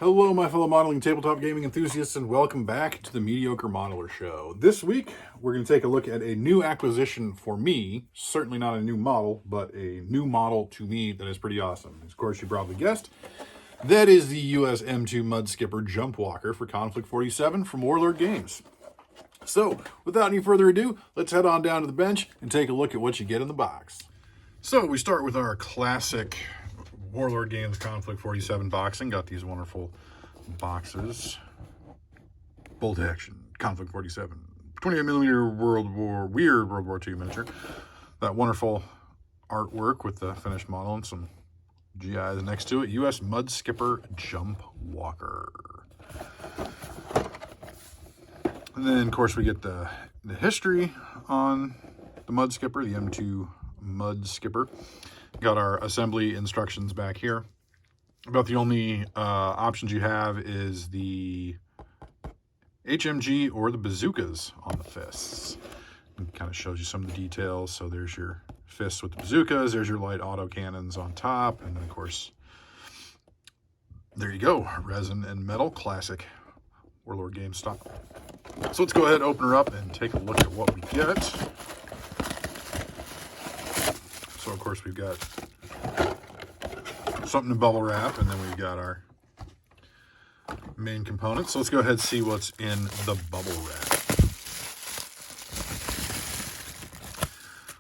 Hello, my fellow modeling tabletop gaming enthusiasts, and welcome back to the Mediocre Modeler Show. This week, we're going to take a look at a new acquisition for me. Certainly not a new model, but a new model to me that is pretty awesome. Of course, you probably guessed. That is the US M2 Mudskipper Jump Walker for Konflikt 47 from Warlord Games. So, without any further ado, let's head on down to the bench and take a look at what you get in the box. So, we start with our classic Warlord Games Konflikt 47 boxing. Got these wonderful boxes. Bolt action, Konflikt 47. 28mm World War II miniature. That wonderful artwork with the finished model and some GIs next to it. US Mudskipper Jump Walker. And then, of course, we get the history on the Mudskipper, the M2 Mudskipper. Got our assembly instructions back here. About the only options you have is the HMG or the bazookas on the fists. It kind of shows you some of the details. So there's your fists with the bazookas. There's your light auto cannons on top. And then, of course, there you go. Resin and metal, classic Warlord Games stock. So let's go ahead, open her up, and take a look at what we get. So, of course, we've got something to bubble wrap, and then we've got our main components. So let's go ahead and see what's in the bubble wrap.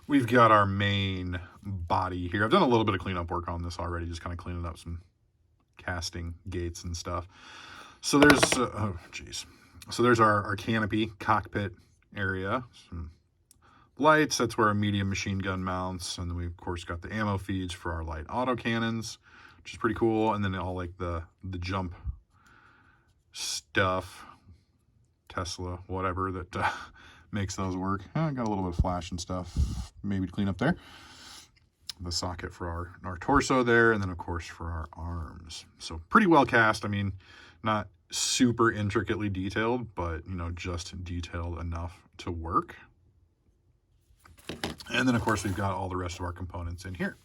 We've got our main body here. I've done a little bit of cleanup work on this already, just kind of cleaning up some casting gates and stuff. So there's, So there's our canopy, cockpit area, some lights. That's where our medium machine gun mounts. And then we, of course, got the ammo feeds for our light auto cannons, which is pretty cool. And then all like the jump stuff, Tesla, whatever, that makes those work. Got a little bit of flash and stuff, maybe to clean up there. The socket for our torso there, and then, of course, for our arms. So pretty well cast. I mean, not super intricately detailed, but, you know, just detailed enough to work. And then, of course, we've got all the rest of our components in here.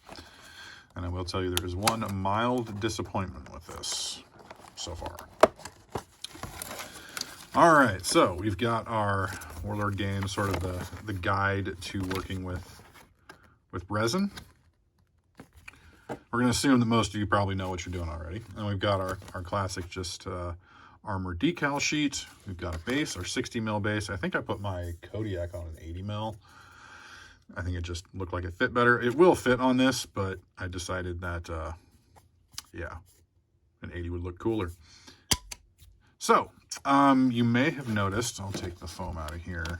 And I will tell you, there is one mild disappointment with this so far. All right, so we've got our Warlord Games, sort of the guide to working with resin. We're going to assume that most of you probably know what you're doing already. And we've got our classic just armor decal sheet. We've got a base, our 60mm base. I think I put my Kodiak on an 80mm. I think it just looked like it fit better. It will fit on this, but I decided that, yeah, an 80 would look cooler. So, you may have noticed, I'll take the foam out of here.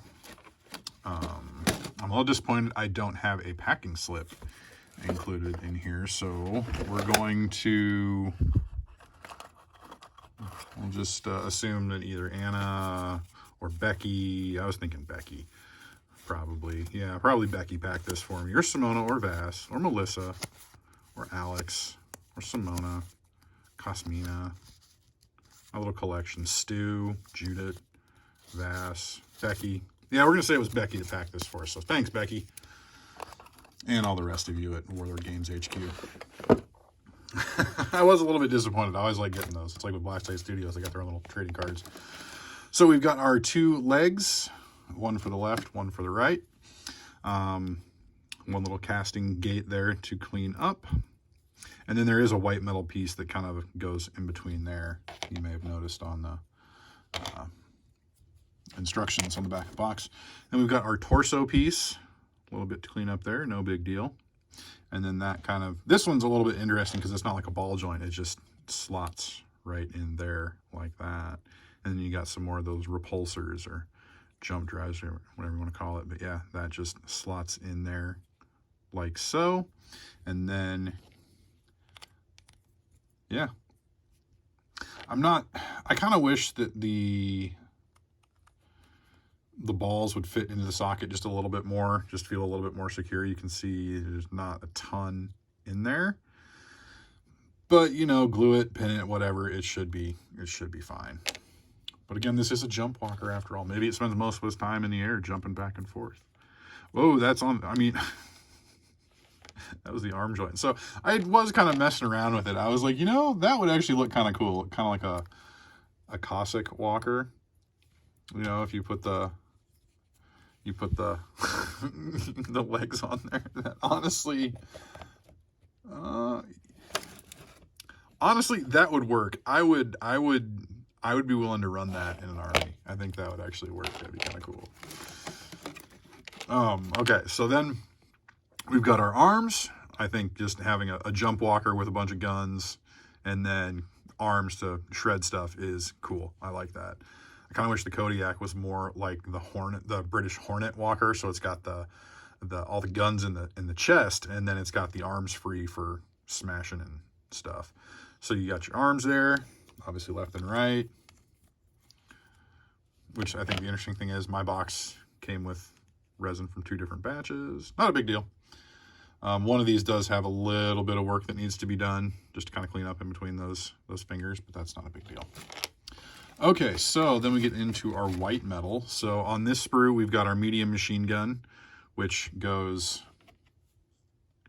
I'm a little disappointed I don't have a packing slip included in here. So we're going to, we'll just assume that either Anna or Becky, I was thinking Becky, probably. Yeah, probably Becky packed this for me. Or Simona or Vass or Melissa or Alex or Simona, Cosmina. My little collection. Stu, Judith, Vass, Becky. Yeah, we're going to say it was Becky that packed this for us. So thanks, Becky. And all the rest of you at Warlord Games HQ. I was a little bit disappointed. I always like getting those. It's like with Black State Studios. They got their own little trading cards. So we've got our two legs. One for the left, one for the right. One little casting gate there to clean up. And then there is a white metal piece that kind of goes in between there. You may have noticed on the instructions on the back of the box. And we've got our torso piece. A little bit to clean up there, no big deal. And then that kind of, this one's a little bit interesting because it's not like a ball joint. It just slots right in there like that. And then you got some more of those repulsors or jump drives or whatever you want to call it. But yeah, that just slots in there like so. And then, yeah. I kind of wish that the balls would fit into the socket just a little bit more, just feel a little bit more secure. You can see there's not a ton in there. But, you know, glue it, pin it, whatever, it should be fine. But again, this is a jump walker after all. Maybe it spends most of its time in the air jumping back and forth. Whoa, that's on, I mean, That was the arm joint. So I was kind of messing around with it. I was like, that would actually look kind of cool. Kind of like a Cossack walker. If you put the the legs on there. That honestly, that would work. I would be willing to run that in an army. I think that would actually work. That'd be kind of cool. Okay, so then we've got our arms. I think just having a jump walker with a bunch of guns and then arms to shred stuff is cool. I like that. I kind of wish the Kodiak was more like the British Hornet walker. So it's got all the guns in the chest, and then it's got the arms free for smashing and stuff. So you got your arms there, obviously left and right. Which I think the interesting thing is my box came with resin from 2 different batches. Not a big deal. One of these does have a little bit of work that needs to be done just to kind of clean up in between those fingers, but that's not a big deal. Okay, so then we get into our white metal. So on this sprue, we've got our medium machine gun, which goes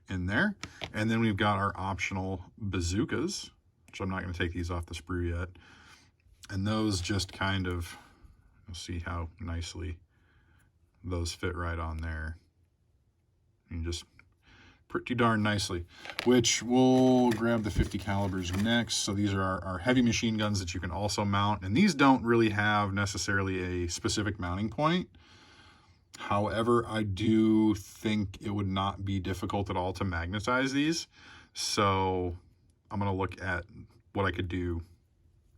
in there. And then we've got our optional bazookas, which I'm not going to take these off the sprue yet. And those just kind of, you'll see how nicely those fit right on there. And just pretty darn nicely, which we'll grab the 50 calibers next. So these are our heavy machine guns that you can also mount, and these don't really have necessarily a specific mounting point. However, I do think it would not be difficult at all to magnetize these. So I'm going to look at what I could do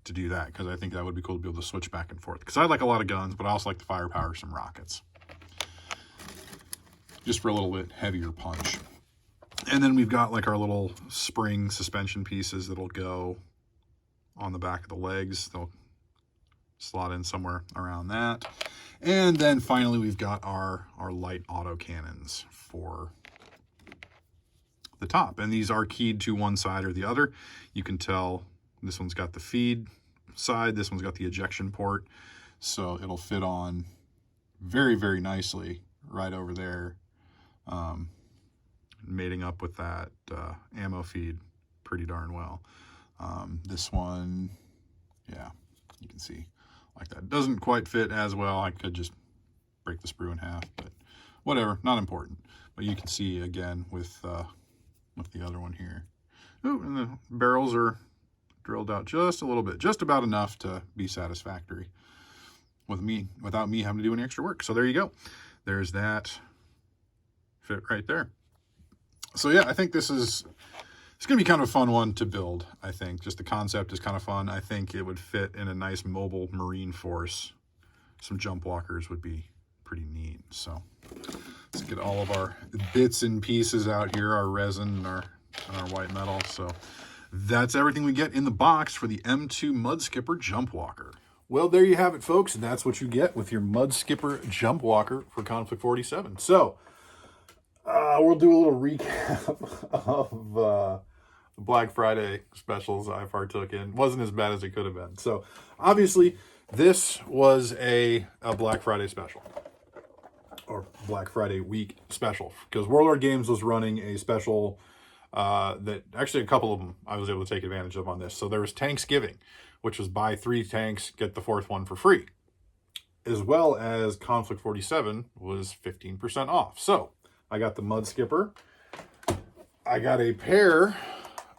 to do that, because I think that would be cool to be able to switch back and forth, because I like a lot of guns, but I also like the firepower of some rockets, just for a little bit heavier punch. And then we've got like our little spring suspension pieces that'll go on the back of the legs. They'll slot in somewhere around that. And then finally, we've got our light auto cannons for the top. And these are keyed to one side or the other. You can tell this one's got the feed side. This one's got the ejection port. So it'll fit on very, very nicely right over there. Mating up with that ammo feed pretty darn well. This one, yeah, you can see like that. Doesn't quite fit as well. I could just break the sprue in half, but whatever, not important. But you can see again with the other one here. Ooh, and the barrels are drilled out just a little bit, just about enough to be satisfactory without me having to do any extra work. So there you go. There's that fit right there. So yeah, I think it's going to be kind of a fun one to build, I think. Just the concept is kind of fun. I think it would fit in a nice mobile marine force. Some jump walkers would be pretty neat. So let's get all of our bits and pieces out here, our resin and our white metal. So that's everything we get in the box for the M2 Mudskipper jump walker. Well, there you have it, folks. And that's what you get with your Mudskipper jump walker for Konflikt 47. So we'll do a little recap of the Black Friday specials I partook in. Wasn't as bad as it could have been. So obviously this was a Black Friday special, or Black Friday week special, because Warlord Games was running a special that actually a couple of them I was able to take advantage of on this. So there was Tanksgiving, which was buy 3 tanks, get the 4th one for free, as well as Konflikt 47 was 15% off. So I got the Mudskipper. I got a pair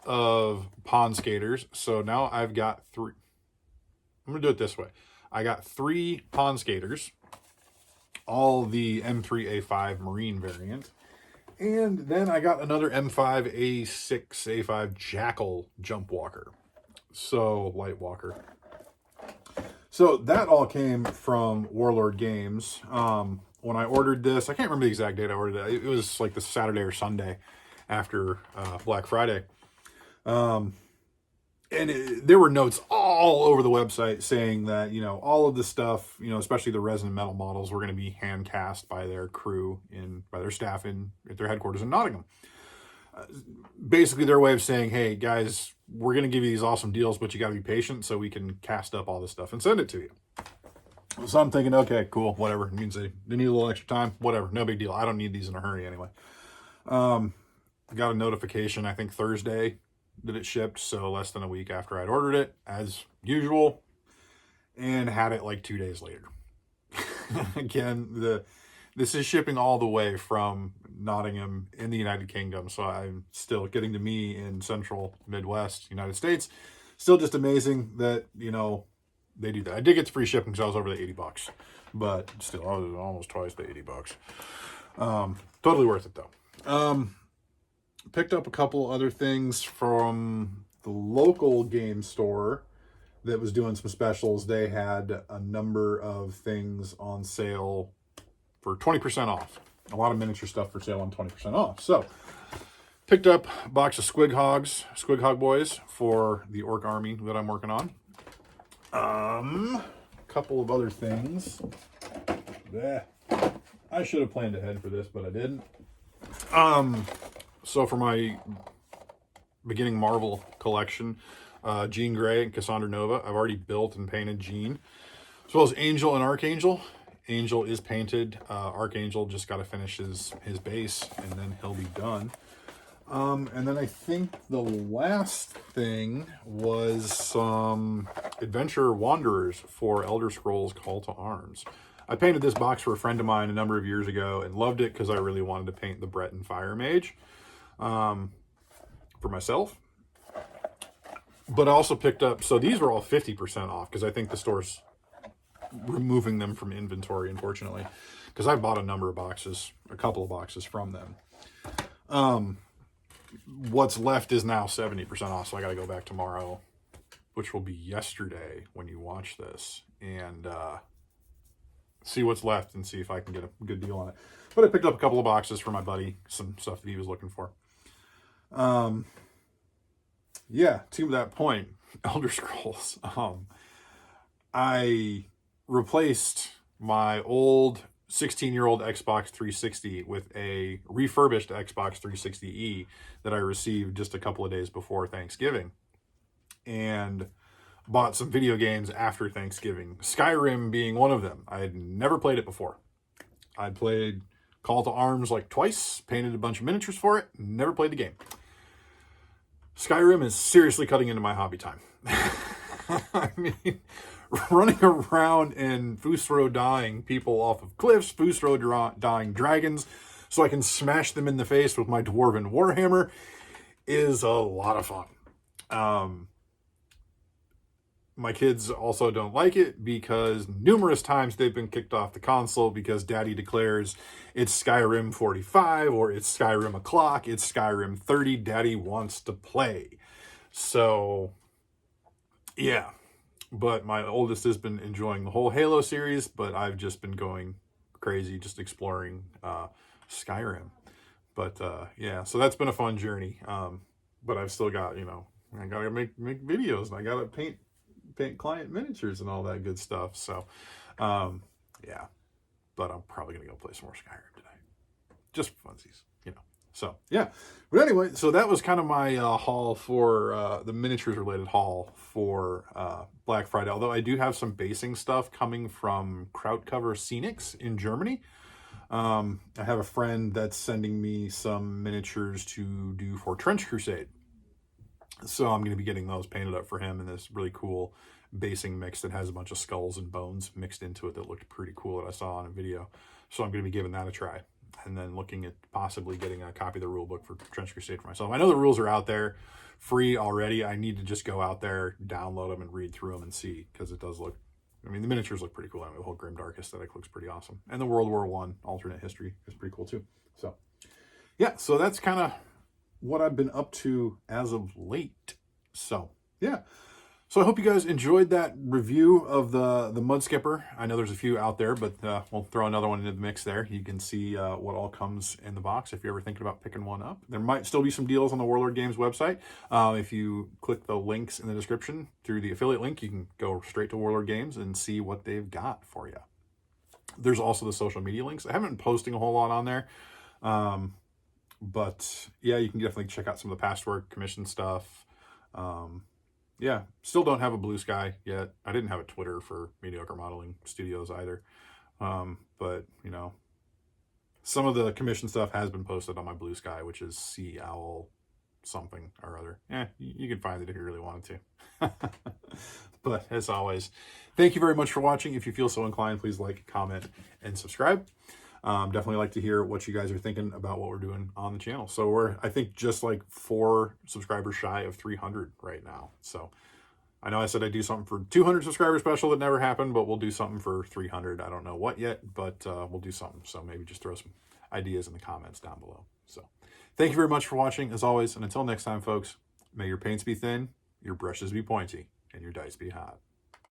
of pond skaters. So now I've got 3. I'm going to do it this way. I got 3 pond skaters, all the M3 A5 Marine variant. And then I got another M5 A6 A5 Jackal jump walker. So light walker. So that all came from Warlord Games. When I ordered this, I can't remember the exact date I ordered it. It was like the Saturday or Sunday after Black Friday. There were notes all over the website saying that, all of the stuff, especially the resin and metal models, were going to be hand cast by their crew, by their staff at their headquarters in Nottingham. Basically their way of saying, hey guys, we're going to give you these awesome deals, but you got to be patient so we can cast up all this stuff and send it to you. So I'm thinking, okay, cool, whatever. It means they need a little extra time, whatever, no big deal. I don't need these in a hurry anyway. got a notification, I think Thursday, that it shipped, so less than a week after I'd ordered it, as usual, and had it like 2 days later. Again, this is shipping all the way from Nottingham in the United Kingdom, so I'm still getting to me in central Midwest United States. Still just amazing that, you know, they do that. I did get the free shipping because I was over the $80, but still, I was almost twice the $80. Totally worth it though. Picked up a couple other things from the local game store that was doing some specials. They had a number of things on sale for 20% off. A lot of miniature stuff for sale on 20% off. So, picked up a box of Squig Hog Boys for the Orc Army that I'm working on. A couple of other things. I should have planned ahead for this, but I didn't. So for my beginning Marvel collection, Jean Grey and Cassandra Nova, I've already built and painted Jean, as well as Angel and Archangel. Angel is painted. Archangel just got to finish his base, and then he'll be done. And then I think the last thing was some Adventure Wanderers for Elder Scrolls Call to Arms. I painted this box for a friend of mine a number of years ago and loved it because I really wanted to paint the Breton Fire Mage for myself. But I also picked up, so these were all 50% off because I think the store's removing them from inventory, unfortunately, because I bought a couple of boxes from them. What's left is now 70% off, so I got to go back tomorrow, which will be yesterday when you watch this, and see what's left and see if I can get a good deal on it. But I picked up a couple of boxes for my buddy, some stuff that he was looking for. Yeah, to that point, Elder Scrolls. I replaced my old 16-year-old Xbox 360 with a refurbished Xbox 360e that I received just a couple of days before Thanksgiving, and bought some video games after Thanksgiving, Skyrim being one of them. I had never played it before. I played Call to Arms like twice, painted a bunch of miniatures for it, never played the game. Skyrim is seriously cutting into my hobby time. I mean, running around in Fusro dying people off of cliffs, Fusro dying dragons, so I can smash them in the face with my Dwarven Warhammer is a lot of fun. My kids also don't like it because numerous times they've been kicked off the console because Daddy declares it's Skyrim 45 or it's Skyrim o'clock, it's Skyrim 30, Daddy wants to play. So, yeah. But my oldest has been enjoying the whole Halo series, but I've just been going crazy just exploring Skyrim. But yeah, so that's been a fun journey. But I've still got, I gotta make videos and I gotta paint client miniatures and all that good stuff. So yeah, but I'm probably gonna go play some more Skyrim today, just for funsies, so yeah. But anyway, so that was kind of my haul for the miniatures related haul for Black Friday, although I do have some basing stuff coming from Krautcover Scenics in Germany. I have a friend that's sending me some miniatures to do for Trench Crusade. So I'm going to be getting those painted up for him in this really cool basing mix that has a bunch of skulls and bones mixed into it that looked pretty cool that I saw on a video. So I'm going to be giving that a try. And then looking at possibly getting a copy of the rule book for Trench Crusade for myself. I know the rules are out there free already. I need to just go out there, download them, and read through them and see, because it does look, the miniatures look pretty cool. The whole Grimdark aesthetic looks pretty awesome. And the World War I alternate history is pretty cool too. So yeah, so that's kind of what I've been up to as of late. So yeah, so I hope you guys enjoyed that review of the Mudskipper. I know there's a few out there, but we'll throw another one into the mix there. You can see what all comes in the box if you're ever thinking about picking one up. There might still be some deals on the Warlord Games website. If you click the links in the description through the affiliate link, you can go straight to Warlord Games and see what they've got for you. There's also the social media links. I haven't been posting a whole lot on there. But yeah, you can definitely check out some of the past work, commission stuff. Yeah, still don't have a Blue Sky yet. I didn't have a Twitter for Mediocre Modeling Studios either. But, Some of the commission stuff has been posted on my Blue Sky, which is Sea Owl something or other. You can find it if you really wanted to. But as always, thank you very much for watching. If you feel so inclined, please like, comment, and subscribe. Definitely like to hear what you guys are thinking about what we're doing on the channel. So we're, I think, just like 4 subscribers shy of 300 right now. So I know I said I'd do something for 200 subscriber special that never happened, but we'll do something for 300. I don't know what yet, but we'll do something. So maybe just throw some ideas in the comments down below. So thank you very much for watching, as always. And until next time, folks, may your paints be thin, your brushes be pointy, and your dice be hot.